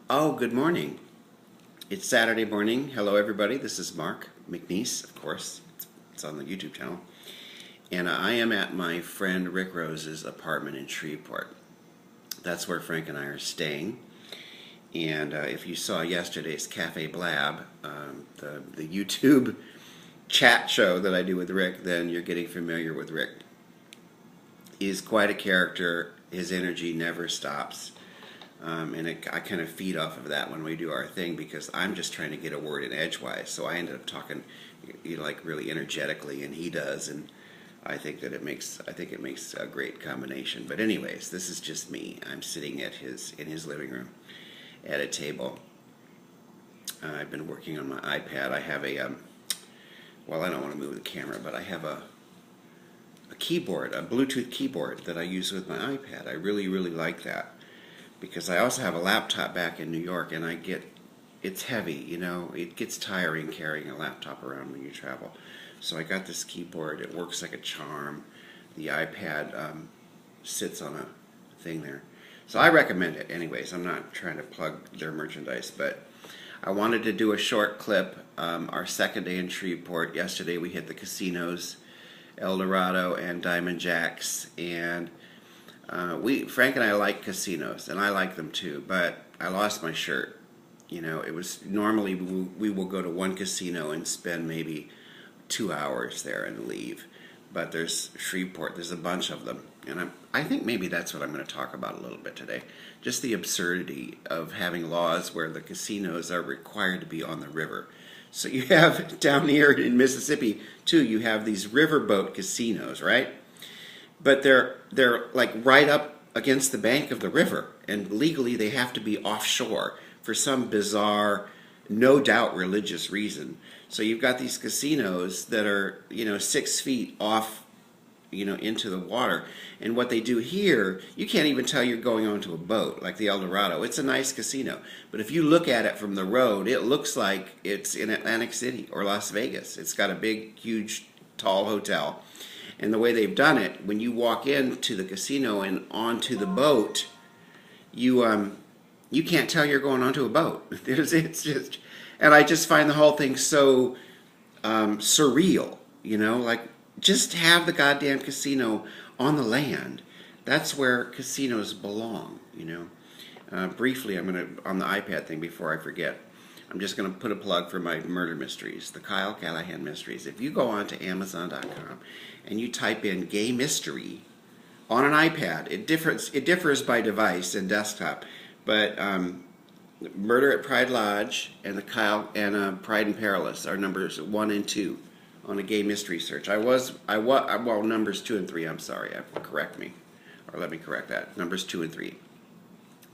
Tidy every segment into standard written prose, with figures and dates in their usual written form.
Oh, good morning. It's Saturday morning. Hello, everybody. This is Mark McNeese, of course. It's on the YouTube channel. And I am at my friend Rick Rose's apartment in Shreveport. That's where Frank and I are staying. And if you saw yesterday's Cafe Blab, the YouTube chat show that I do with Rick, then you're getting familiar with Rick. He's quite a character. His energy never stops. I kind of feed off of that when we do our thing because I'm just trying to get a word in edgewise. So I ended up talking, like really energetically, and he does, and I think that it makes a great combination. But anyways, this is just me. I'm sitting in his living room at a table. I've been working on my iPad. I have well, I don't want to move the camera, but I have a keyboard, a Bluetooth keyboard that I use with my iPad. I really like that. Because I also have a laptop back in New York, and it's heavy, it gets tiring carrying a laptop around when you travel. So I got this keyboard. It works like a charm. The iPad sits on a thing there. So I recommend it. Anyways, I'm not trying to plug their merchandise, but I wanted to do a short clip. Our second day in Shreveport. Yesterday we hit the casinos, El Dorado and Diamond Jacks, and Frank and I like casinos, and I like them too, but I lost my shirt. It was normally we will go to one casino and spend maybe 2 hours there and leave. But there's Shreveport, there's a bunch of them, and I think maybe that's what I'm going to talk about a little bit today. Just the absurdity of having laws where the casinos are required to be on the river. So you have down here in Mississippi too, you have these riverboat casinos, right? But they're like right up against the bank of the river, and legally they have to be offshore for some bizarre, no doubt religious reason. So you've got these casinos that are 6 feet off into the water, and what they do here, you can't even tell you're going onto a boat like the El Dorado. It's a nice casino, but if you look at it from the road, it looks like it's in Atlantic City or Las Vegas. It's got a big, huge, tall hotel. And the way they've done it, when you walk into the casino and onto the boat, you can't tell you're going onto a boat. It's just, and I just find the whole thing so surreal. Like just have the goddamn casino on the land. That's where casinos belong. Briefly, I'm gonna on the iPad thing before I forget. I'm just going to put a plug for my murder mysteries, the Kyle Callahan mysteries. If you go on to Amazon.com and you type in gay mystery on an iPad, it differs by device and desktop, but Murder at Pride Lodge and the Kyle and Pride and Perilous are numbers 1 and 2 on a gay mystery search. Well, numbers 2 and 3. I'm sorry, correct me, or let me correct that. Numbers 2 and 3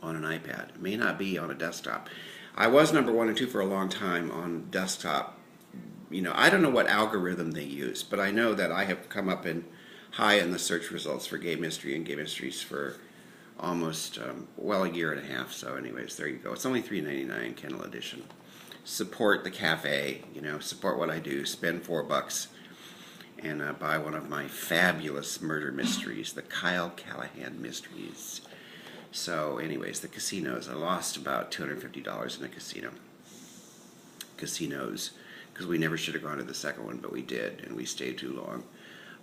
on an iPad. It may not be on a desktop. I was number 1 and 2 for a long time on desktop. I don't know what algorithm they use, but I know that I have come up high in the search results for gay mystery and gay mysteries for almost, a year and a half. So anyways, there you go. It's only $3.99 Kindle edition. Support the cafe, support what I do. Spend $4 and buy one of my fabulous murder mysteries, the Kyle Callahan mysteries. So anyways, the casinos, I lost about $250 in a casinos, because we never should have gone to the second one, but we did, and we stayed too long.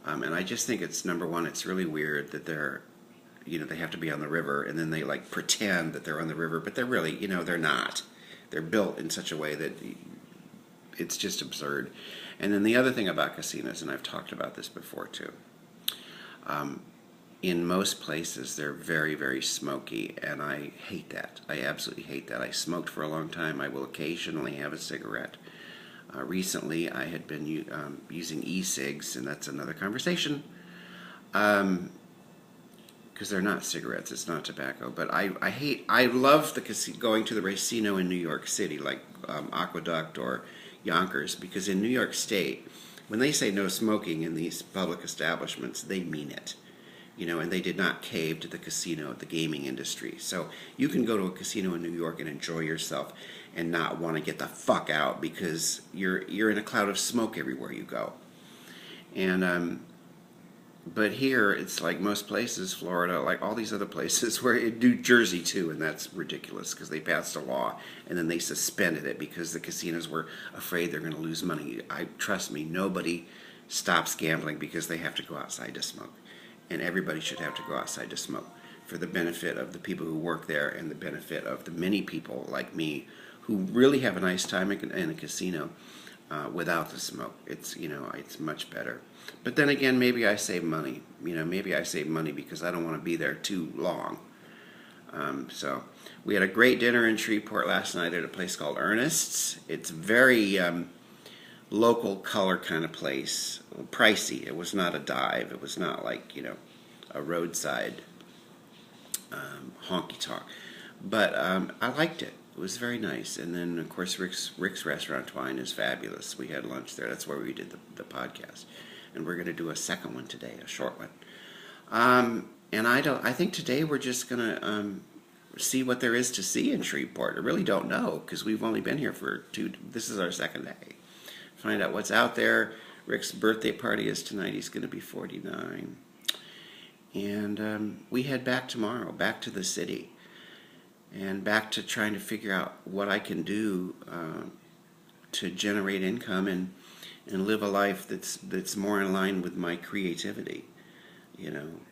And I just think it's, number one, it's really weird that they have to be on the river, and then they like pretend that they're on the river, but they're really, they're not. They're built in such a way that it's just absurd. And then the other thing about casinos, and I've talked about this before too, in most places, they're very smoky, and I hate that. I absolutely hate that. I smoked for a long time. I will occasionally have a cigarette. Recently, I had been using e-cigs, and that's another conversation, because they're not cigarettes. It's not tobacco. But I love going to the casino in New York City, like Aqueduct or Yonkers, because in New York State, when they say no smoking in these public establishments, they mean it. And they did not cave to the casino, the gaming industry. So you can go to a casino in New York and enjoy yourself and not want to get the fuck out because you're in a cloud of smoke everywhere you go. And But here, it's like most places, Florida, like all these other places, where New Jersey too, and that's ridiculous because they passed a law and then they suspended it because the casinos were afraid they're going to lose money. Trust me, nobody stops gambling because they have to go outside to smoke, and everybody should have to go outside to smoke for the benefit of the people who work there and the benefit of the many people like me who really have a nice time in a casino without the smoke. It's much better. But then again, maybe I save money. Maybe I save money because I don't want to be there too long. So we had a great dinner in Shreveport last night at a place called Ernest's. It's very local color kind of place. Pricey. It was not a dive. It was not like a roadside honky tonk. But I liked it. It was very nice. And then, of course, Rick's Restaurant Twine is fabulous. We had lunch there. That's where we did the podcast. And we're going to do a second one today, a short one. And I think today we're just going to see what there is to see in Shreveport. I really don't know because we've only been here for this is our second day. Find out what's out there. Rick's birthday party is tonight. He's going to be 49. And we head back tomorrow, back to the city. And back to trying to figure out what I can do to generate income and live a life that's more in line with my creativity.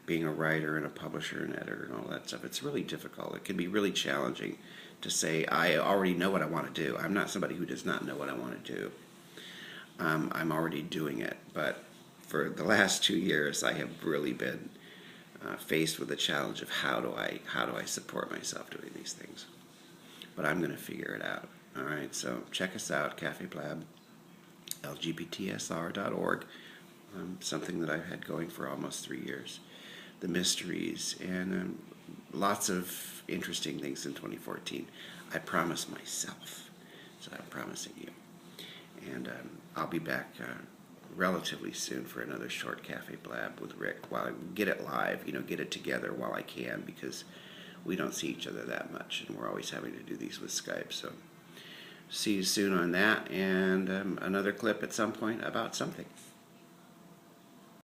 Being a writer and a publisher and editor and all that stuff. It's really difficult. It can be really challenging to say, I already know what I want to do. I'm not somebody who does not know what I want to do. I'm already doing it. But for the last 2 years, I have really been faced with the challenge of how do I support myself doing these things. But I'm going to figure it out. All right, so check us out, Cafe Blab, lgbtsr.org, something that I've had going for almost 3 years. The mysteries and lots of interesting things in 2014. I promise myself, so I'm promising you. And I'll be back relatively soon for another short Cafe Blab with Rick while I get it live, get it together while I can because we don't see each other that much and we're always having to do these with Skype. So see you soon on that and another clip at some point about something.